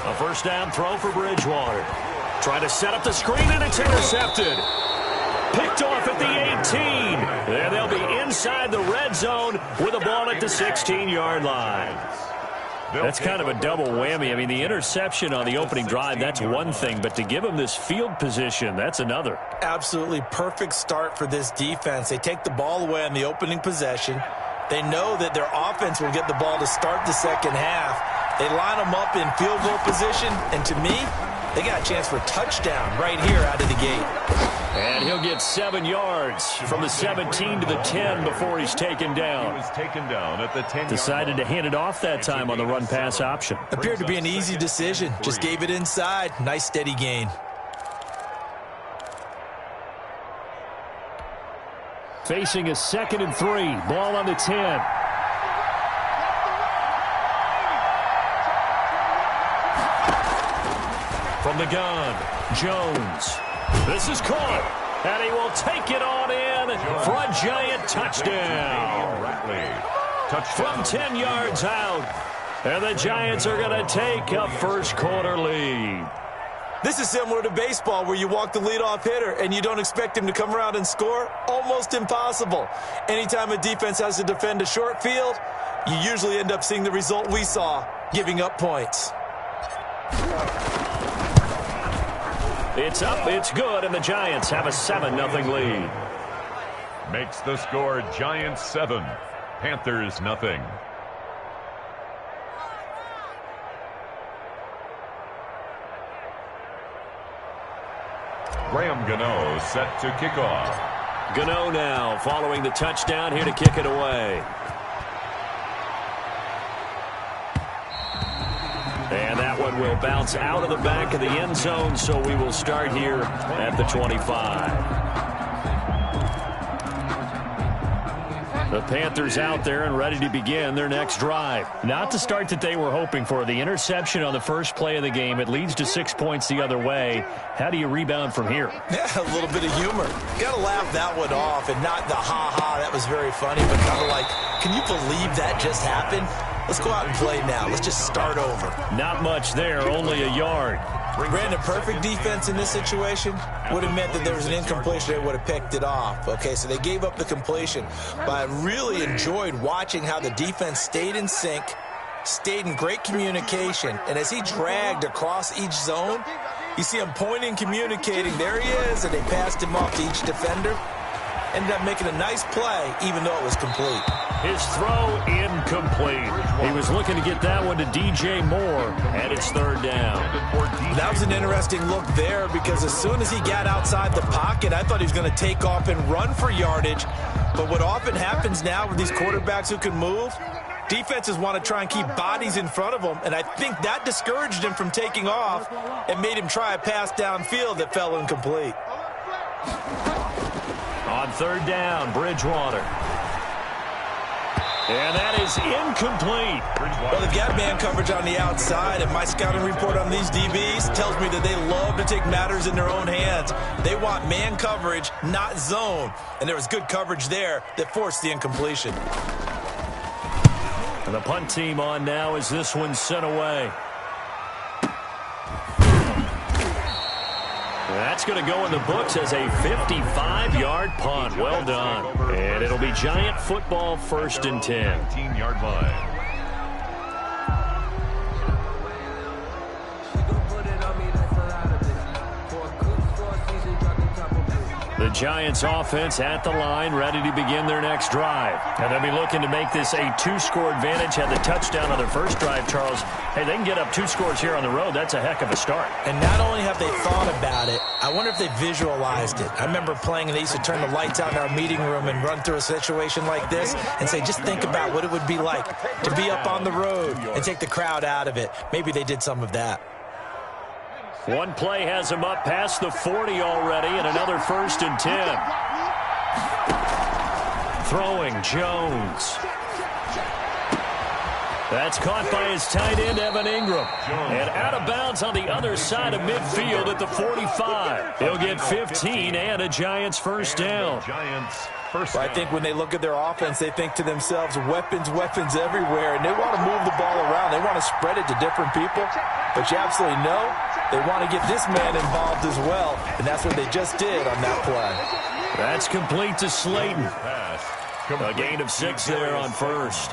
A first down throw for Bridgewater. Trying to set up the screen, and it's intercepted. Picked off at the 18. There they'll be inside the red zone with a ball at the 16-yard line. That's kind of a double whammy. I mean, the interception on the opening drive, that's one thing, but to give them this field position, that's another. Absolutely perfect start for this defense. They take the ball away on the opening possession. They know that their offense will get the ball to start the second half. They line them up in field goal position, and to me, they got a chance for a touchdown right here out of the gate. And he'll get 7 yards from the 17 to the 10 before he's taken down. He was taken down at the 10. Decided to hand it off that time on the run-pass option. Appeared to be an easy decision. Just gave it inside. Nice steady gain. Facing a 2nd and 3. Ball on the 10. From the gun, Jones. This is caught, and he will take it on in for a giant touchdown. From 10 yards out, and the Giants are going to take a first-quarter lead. This is similar to baseball where you walk the leadoff hitter and you don't expect him to come around and score. Almost impossible. Anytime a defense has to defend a short field, you usually end up seeing the result we saw, giving up points. It's up, it's good, and the Giants have a 7-0 lead. Makes the score Giants 7, Panthers 0. Graham Gano set to kick off. Gano now following the touchdown here to kick it away. And that one will bounce out of the back of the end zone, so we will start here at the 25. The Panthers out there and ready to begin their next drive. Not the start that they were hoping for. The interception on the first play of the game. It leads to 6 points the other way. How do you rebound from here? Yeah, a little bit of humor. Got to laugh that one off and not the ha-ha. That was very funny, but kind of like, can you believe that just happened? Let's go out and play now. Let's just start over. Not much there, only a yard. Brandon, perfect defense in this situation would have meant that there was an incompletion. They would have picked it off. Okay, so they gave up the completion. But I really enjoyed watching how the defense stayed in sync, stayed in great communication. And as he dragged across each zone, you see him pointing, communicating. There he is, and they passed him off to each defender. Ended up making a nice play, even though it was complete. His throw incomplete. He was looking to get that one to DJ Moore, and it's 3rd down. That was an interesting look there because as soon as he got outside the pocket, I thought he was going to take off and run for yardage. But what often happens now with these quarterbacks who can move, defenses want to try and keep bodies in front of them, and I think that discouraged him from taking off and made him try a pass downfield that fell incomplete. On 3rd down, Bridgewater. And that is incomplete. Well, they've got man coverage on the outside, and my scouting report on these DBs tells me that they love to take matters in their own hands. They want man coverage, not zone. And there was good coverage there that forced the incompletion. And the punt team on now as this one's sent away. That's going to go in the books as a 55-yard punt. Well done. And it'll be Giant football 1st and 10. 15-yard line. The Giants offense at the line, ready to begin their next drive. And they'll be looking to make this a 2-score advantage. Had the touchdown on their first drive, Charles. Hey, they can get up 2 scores here on the road. That's a heck of a start. And not only have they thought about it, I wonder if they visualized it. I remember playing, and they used to turn the lights out in our meeting room and run through a situation like this and say, just think about what it would be like to be up on the road and take the crowd out of it. Maybe they did some of that. One play has him up past the 40 already, and another 1st and 10. Throwing Jones. That's caught by his tight end, Evan Ingram. And out of bounds on the other side of midfield at the 45. He'll get 15 and a Giants first down. Well, I think when they look at their offense, they think to themselves, weapons, weapons everywhere, and they want to move the ball around. They want to spread it to different people, but you absolutely know they want to get this man involved as well, and that's what they just did on that play. That's complete to Slayton. A gain of 6 there on first.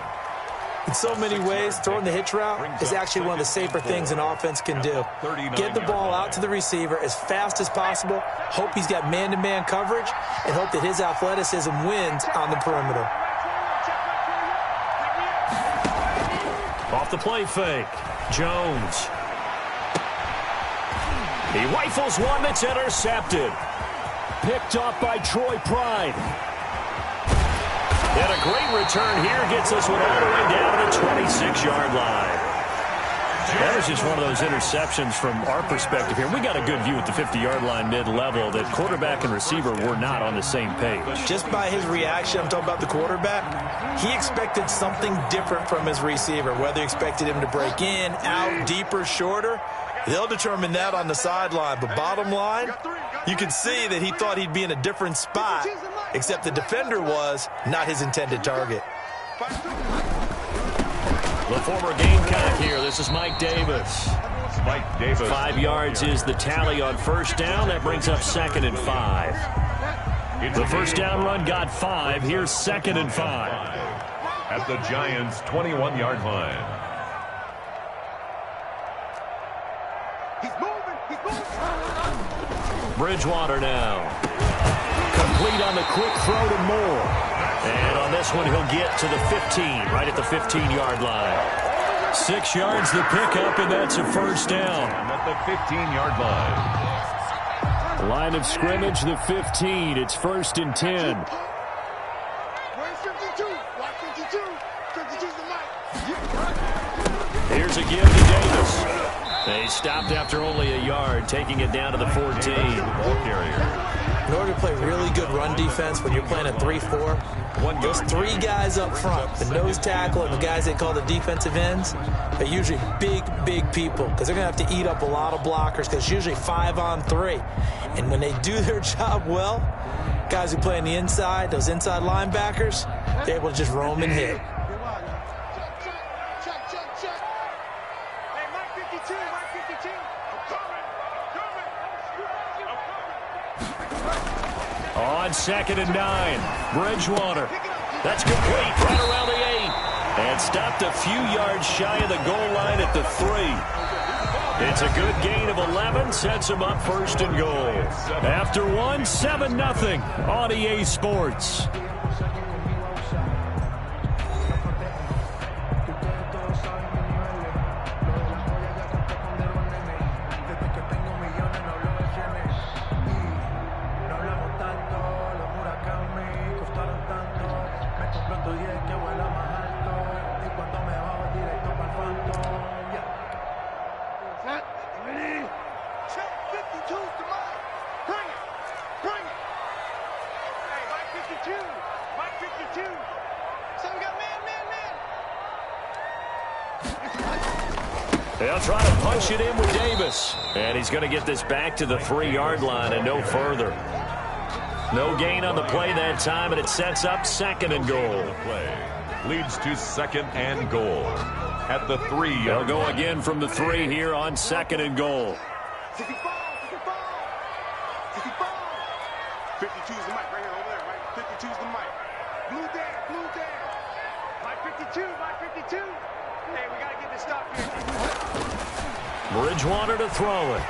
In so many ways, throwing the hitch route is actually one of the safer things an offense can do. Get the ball out to the receiver as fast as possible, hope he's got man-to-man coverage, and hope that his athleticism wins on the perimeter. Off the play fake, Jones. He rifles one that's intercepted. Picked off by Troy Pride. And a great return here gets us one all the way down to the 26-yard line. That was just one of those interceptions from our perspective here. We got a good view at the 50-yard line mid-level that quarterback and receiver were not on the same page. Just by his reaction, I'm talking about the quarterback, he expected something different from his receiver, whether he expected him to break in, out, deeper, shorter. They'll determine that on the sideline. But bottom line, you can see that he thought he'd be in a different spot, except the defender was not his intended target. The former Gamecock here. This is Mike Davis. 5 yards is the tally on first down. That brings up 2nd and 5. The first down run got 5. Here's 2nd and 5. At the Giants' 21-yard line. Bridgewater now. Complete on the quick throw to Moore. And on this one, he'll get to the 15, right at the 15-yard line. 6 yards the pickup, and that's a first down. At the 15-yard line. Line of scrimmage, the 15. It's 1st and 10. Here's a give to Davis. They stopped after only a yard, taking it down to the 14. Ball carrier. In order to play really good run defense when you're playing a 3-4, those 3 guys up front, the nose tackle and the guys they call the defensive ends, are usually big, big people because they're going to have to eat up a lot of blockers because it's usually 5 on 3. And when they do their job well, guys who play on the inside, those inside linebackers, they're able to just roam and hit. On 2nd and 9, Bridgewater. That's complete right around the 8. And stopped a few yards shy of the goal line at the 3. It's a good gain of 11, sets him up 1st and goal. After 1, 7-0 on EA Sports. They'll try to punch it in with Davis. And he's going to get this back to the 3-yard line and no further. No gain on the play that time, and it sets up 2nd and goal. Leads to 2nd and goal. At the 3. They'll go again from the 3 here on 2nd and goal. 52 is the mic right here over there, right? 52 is the mic. Blue down. Mike 52. Hey, we got to get this stop here. Bridgewater to throw it.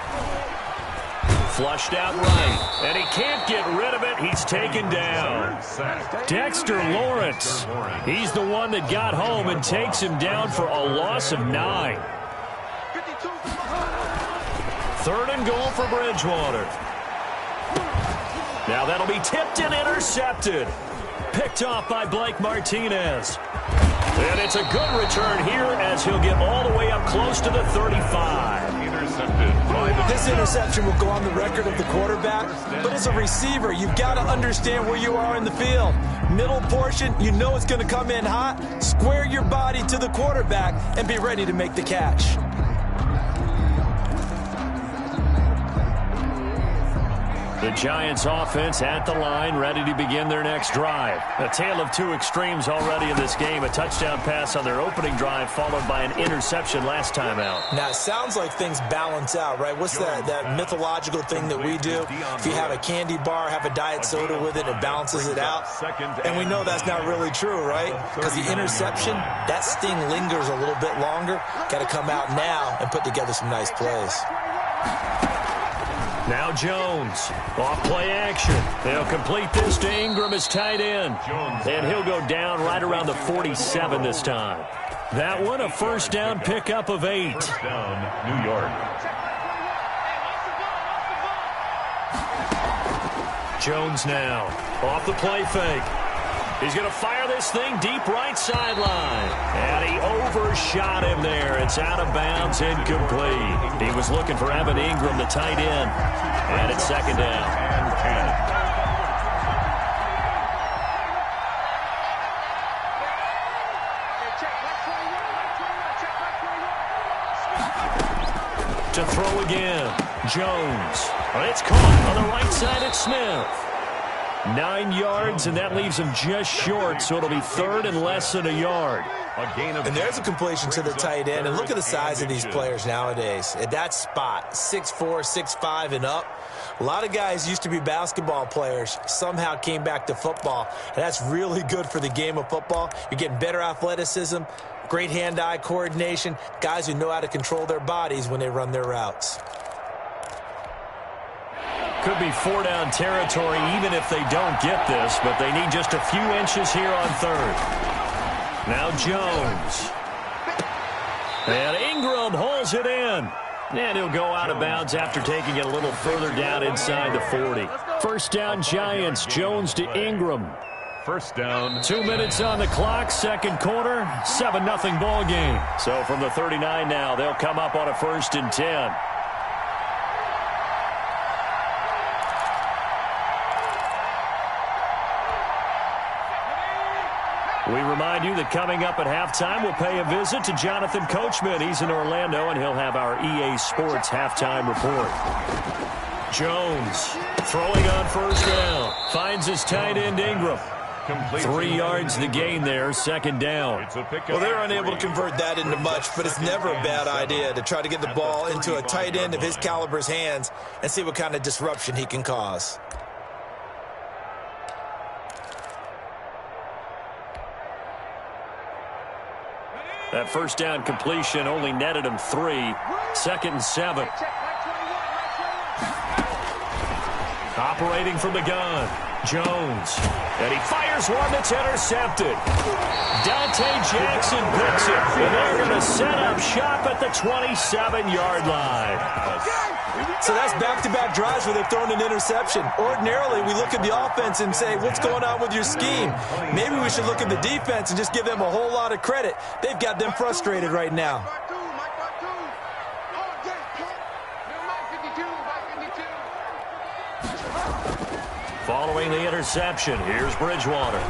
Flushed out right. And he can't get rid of it. He's taken down. Dexter Lawrence. He's the one that got home and takes him down for a loss of 9. 3rd and goal for Bridgewater. Now that'll be tipped and intercepted. Picked off by Blake Martinez. And it's a good return here as he'll get all the way up close to the 35. Intercepted by the This interception will go on the record of the quarterback, but as a receiver, you've got to understand where you are in the field. Middle portion, you know it's going to come in hot. Square your body to the quarterback and be ready to make the catch. The Giants offense at the line, ready to begin their next drive. A tale of two extremes already in this game. A touchdown pass on their opening drive, followed by an interception last time out. Now, it sounds like things balance out, right? What's that mythological thing that we do? If you have a candy bar, have a diet soda with it, it balances it out. And we know that's not really true, right? Because the interception, that sting lingers a little bit longer. Got to come out now and put together some nice plays. Now Jones, off play action. They'll complete this to Ingram as tight end. And he'll go down right around the 47 this time. That one, a first down pickup of 8. First down, New York. Jones now, off the play fake. He's going to fire this thing deep right sideline. And he overshot him there. It's out of bounds, incomplete. He was looking for Evan Ingram, the tight end. And it's second down. To throw again. Jones. It's caught on the right side at Smith. 9 yards, and that leaves him just short, so it'll be third and less than a yard. And there's a completion to the tight end, and look at the size of these players nowadays. At that spot, 6'4", 6'5", and up. A lot of guys used to be basketball players, somehow came back to football, and that's really good for the game of football. You're getting better athleticism, great hand-eye coordination, guys who know how to control their bodies when they run their routes. Could be 4-down territory even if they don't get this, but they need just a few inches here on third. Now Jones. And Ingram hauls it in. And he'll go out of bounds after taking it a little further down inside the 40. First down Giants, Jones to Ingram. First down. 2 minutes on the clock, second quarter, 7-0 ball game. So from the 39 now, they'll come up on a 1st and 10. We remind you that coming up at halftime, we'll pay a visit to Jonathan Coachman. He's in Orlando, and he'll have our EA Sports halftime report. Jones throwing on first down. Finds his tight end, Ingram. 3 yards the gain there, second down. Well, they're unable to convert that into much, but it's never a bad idea to try to get the ball into a tight end of his caliber's hands and see what kind of disruption he can cause. That first down completion only netted him 3. 2nd and 7. Operating from the gun. Jones. And he fires one that's intercepted. Dante Jackson picks it. And they're going to set up shop at the 27-yard line. So that's back-to-back drives where they've thrown an interception. Ordinarily, we look at the offense and say, what's going on with your scheme? Maybe we should look at the defense and just give them a whole lot of credit. They've got them frustrated right now. Following the interception, here's Bridgewater.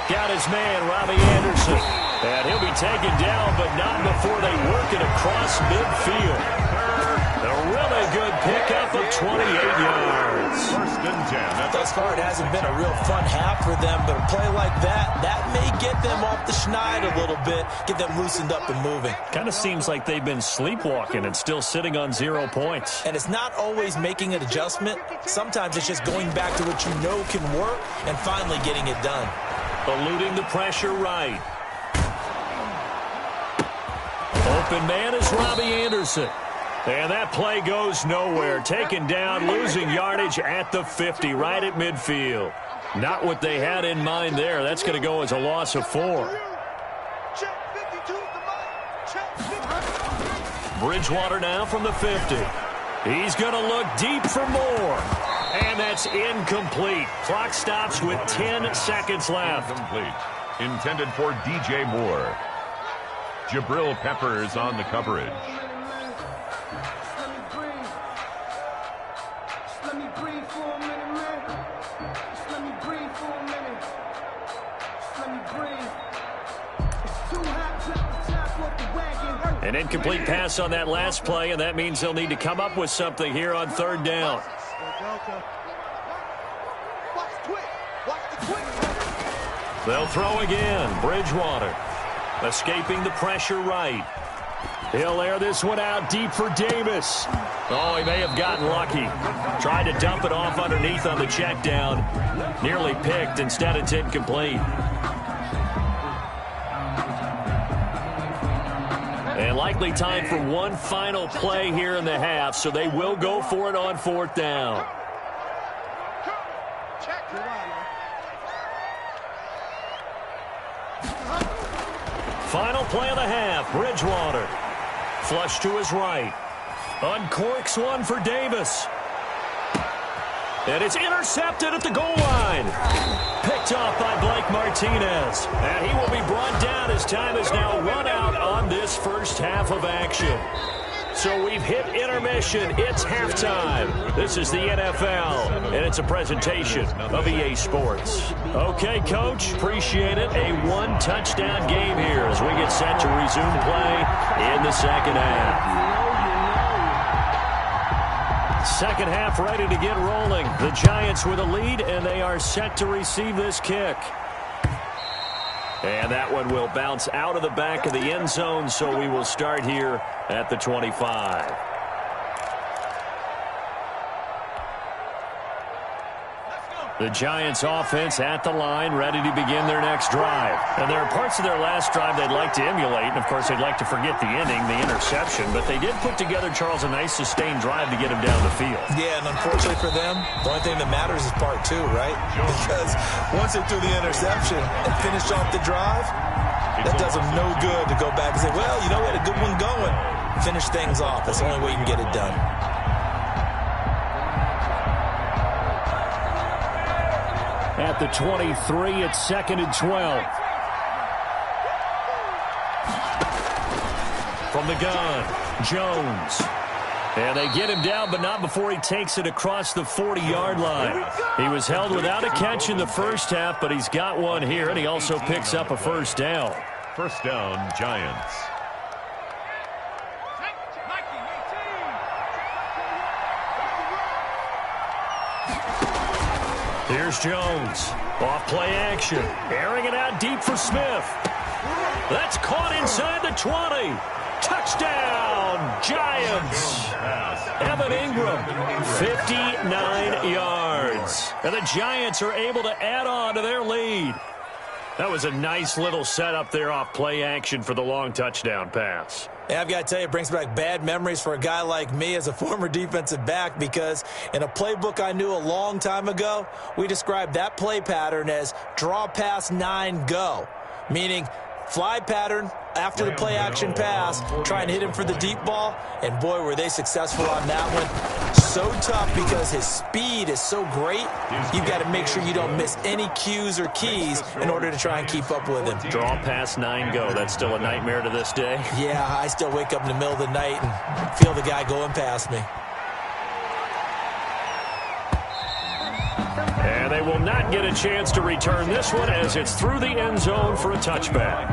Got his man, Robbie Anderson. And he'll be taken down, but not before they work it across midfield. A really good pickup of 28 yards. First and 10. Thus far, it hasn't been a real fun half for them, but a play like that may get them off the schneid a little bit, get them loosened up and moving. Kind of seems like they've been sleepwalking and still sitting on 0 points. And it's not always making an adjustment. Sometimes it's just going back to what you know can work and finally getting it done. Eluding the pressure right. Open man is Robbie Anderson. And that play goes nowhere. Taken down, losing yardage at the 50, right at midfield. Not what they had in mind there. That's going to go as a loss of 4. Bridgewater now from the 50. He's going to look deep for more. And that's incomplete. Clock stops with 10 seconds left. Incomplete. Intended for DJ Moore. Jabril Peppers on the coverage. An incomplete pass on that last play, and that means they'll need to come up with something here on third down. They'll throw again. Bridgewater escaping the pressure right. He'll air this one out deep for Davis. Oh, he may have gotten lucky. Tried to dump it off underneath on the check down. Nearly picked. Instead, it's incomplete. And likely time for one final play here in the half, so they will go for it on fourth down. Final play of the half. Bridgewater. Flush to his right. Uncorks one for Davis. And it's intercepted at the goal line. Picked off by Blake Martinez. And he will be brought down as time is now run out on this first half of action. So we've hit intermission. It's halftime. This is the NFL, and it's a presentation of EA Sports. Okay, Coach, appreciate it. A one-touchdown game here as we get set to resume play in the second half. Second half ready to get rolling. The Giants with a lead, and they are set to receive this kick. And that one will bounce out of the back of the end zone, so we will start here at the 25. The Giants offense at the line, ready to begin their next drive. And there are parts of their last drive they'd like to emulate, and of course they'd like to forget the ending, the interception, but they did put together, Charles, a nice sustained drive to get him down the field. Yeah, and unfortunately for them, the only thing that matters is part two, right? Because once they threw the interception and finished off the drive, that does them no good to go back and say, well, you know, we had a good one going. Finish things off. That's the only way you can get it done. At the 23, it's 2nd and 12. From the gun, Jones. And they get him down, but not before he takes it across the 40-yard line. He was held without a catch in the first half, but he's got one here, and he also picks up a first down. First down, Giants. Here's Jones. Off play action. Airing it out deep for Smith. That's caught inside the 20. Touchdown, Giants. Evan Ingram, 59 yards. And the Giants are able to add on to their lead. That was a nice little setup there off play action for the long touchdown pass. Yeah, I've got to tell you, it brings back bad memories for a guy like me as a former defensive back, because in a playbook I knew a long time ago, we described that play pattern as draw pass 9 go, meaning fly pattern after the play action pass, try and hit him for the deep ball, and boy, were they successful on that one. So tough because his speed is so great, you've got to make sure you don't miss any cues or keys in order to try and keep up with him. Draw pass 9 go. That's still a nightmare to this day? Yeah, I still wake up in the middle of the night and feel the guy going past me. And they will not get a chance to return this one as it's through the end zone for a touchback.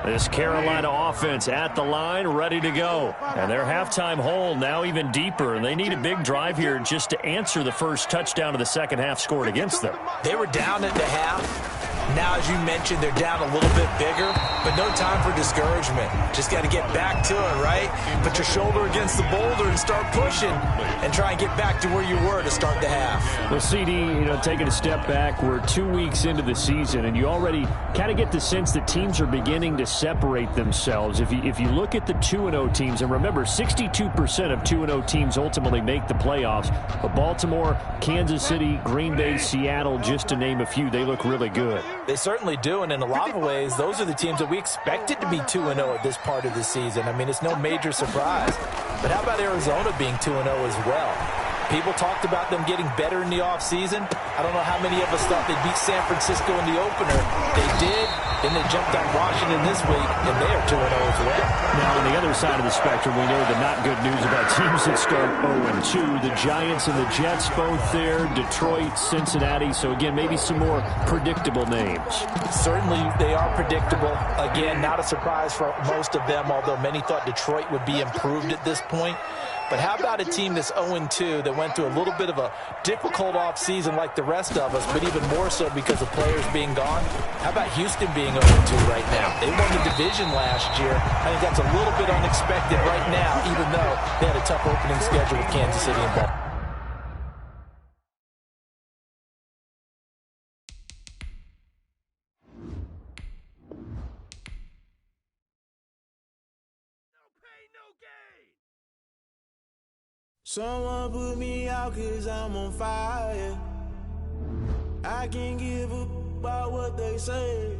This Carolina offense at the line, ready to go. And their halftime hole now even deeper, and they need a big drive here just to answer the first touchdown of the second half scored against them. They were down at the half. Now, as you mentioned, they're down a little bit bigger, but no time for discouragement. Just got to get back to it, right? Put your shoulder against the boulder and start pushing and try and get back to where you were to start the half. Well, CD, taking a step back, we're 2 weeks into the season, and you already kind of get the sense that teams are beginning to separate themselves. If you look at the 2-0 teams, and remember, 62% of 2-0 teams ultimately make the playoffs. But Baltimore, Kansas City, Green Bay, Seattle, just to name a few, they look really good. They certainly do, and in a lot of ways, those are the teams that we expected to be 2-0 at this part of the season. I mean, it's no major surprise. But how about Arizona being 2-0 as well? People talked about them getting better in the offseason. I don't know how many of us thought they'd beat San Francisco in the opener. They did. Then they jumped on Washington this week, and they are 2-0 as well. Now, on the other side of the spectrum, we know the not good news about teams that start 0-2. The Giants and the Jets both there, Detroit, Cincinnati. So, again, maybe some more predictable names. Certainly, they are predictable. Again, not a surprise for most of them, although many thought Detroit would be improved at this point. But how about a team that's 0-2 that went through a little bit of a difficult offseason like the rest of us, but even more so because of players being gone? How about Houston being 0-2 right now? They won the division last year. I think that's a little bit unexpected right now, even though they had a tough opening schedule with Kansas City and Buffalo. Someone put me out 'cause I'm on fire. I can't give up about what they say.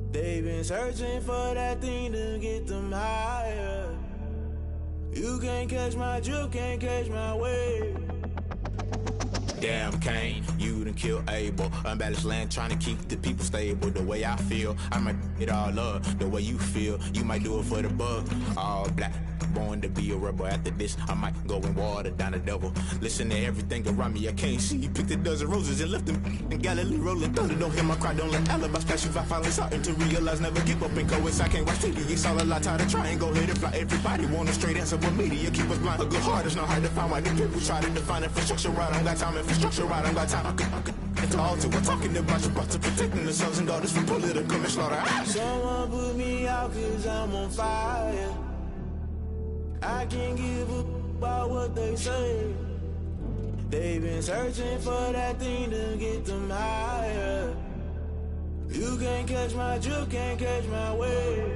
They've been searching for that thing to get them higher. You can't catch my drift, can't catch my wave. Damn, Kane, you done killed Abel. Unbalanced land, trying to keep the people stable. The way I feel, I might it all up. The way you feel, you might do it for the buck. All black, born to be a rebel. After this, I might go and water down the devil. Listen to everything around me, I can't see. Picked a dozen roses and left them in Galilee rolling thunder. Don't hear my cry, don't let alibis pass you. I finally starting to realize, never give up and coincide. I can't watch TV, it's all a lot. Tired of trying, go ahead and fly. Everybody want a straight answer, but media keep us blind. A good heart is not hard to find. Why the people try to define infrastructure right? I don't got time, infrastructure right, I don't got time. I could it's all to we're talking about you, about to protecting the sons and daughters from political manslaughter. Someone put me out 'cause I'm on fire. I can't give up about what they say. They've been searching for that thing to get them higher. You can't catch my drift, can't catch my wave.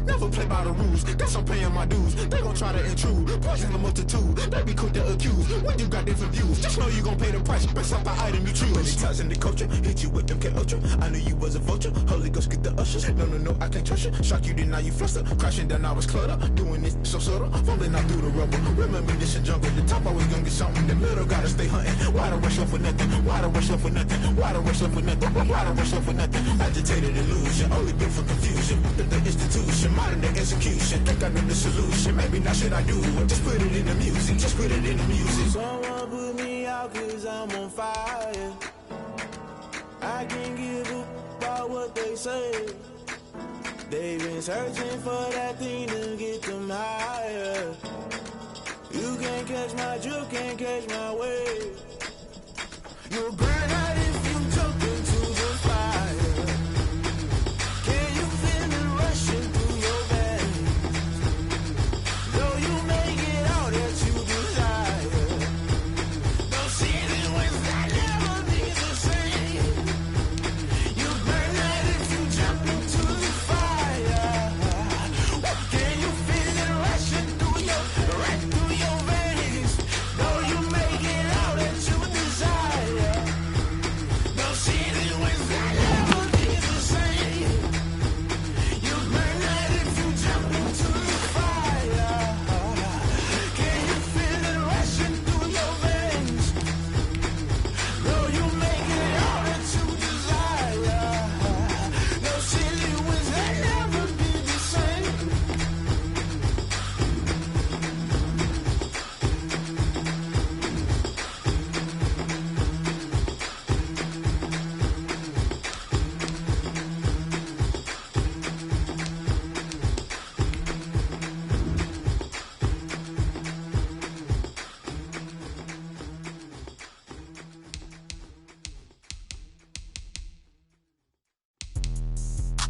Never play by the rules, guess I'm paying my dues. They gon' try to intrude, poison the multitude. They be quick to accuse when you got different views. Just know you gon' pay the price based off the item you choose. Many times in the culture, hit you with them K Ultra. I knew you was a vulture, Holy Ghost get the ushers. No, I can't trust you. Shock you, then now you fluster. Crashing down, I was cluttered. Doing this so subtle, falling out through the rubble. Remember this in jungle, the top I was gonna get something. The middle gotta stay hunting. Why the rush up for nothing? Why the rush up for nothing? Why the rush up for nothing? Why the rush up for nothing? Agitated illusion, only built for confusion. The institution, modern day execution. Think I know the solution. Maybe now should I do it? Just put it in the music. Just put it in the music. Someone put me out 'cause I'm on fire. I can't give up about what they say. They've been searching for that thing to get them higher. You can't catch my drift, can't catch my wave. You'll burn out if you jump into the fire. Can you feel it rushing through your veins? Though you may get all that you desire. No ceiling was that never be the same. You burn out if you jump into the fire. Can you feel it rushing through your veins? Though you may get all that you desire. No ceiling was that never be the same. You burn out if you jump into the fire. Can you feel it rushing through your veins? Though you make it all that you desire. No ceiling was that never be the same.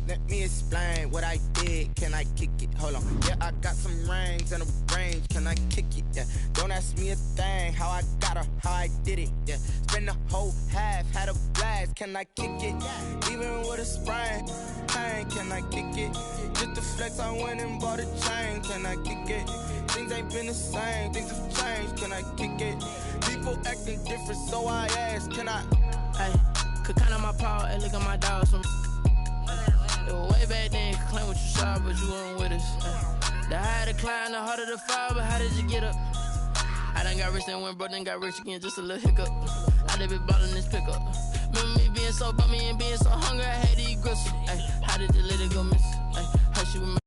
Let me explain what I did. Can I kick it? Hold on. Yeah, I got some rings and a range. Can I kick it? Yeah. Don't ask me a thing. How I got her, how I did it. Yeah. Spend the whole half, had a blast. Can I kick it? Even with a sprain. Pain. Can I kick it? Just to flex, I went and bought a chain. Can I kick it? Things ain't been the same. Things have changed. Can I kick it? People acting different, so I ask. Can I? Hey, could count on my paw and look at my dogs from way back then. claim what you saw, but you weren't with us. The higher the climb, the harder the fall, but how did you get up? I done got rich and went broke, then got rich again, just a little hiccup. I done been ballin' this pickup. Remember me being so bummy and being so hungry, I had to eat gristle. Ay, how did you let it go miss? Ay, how she with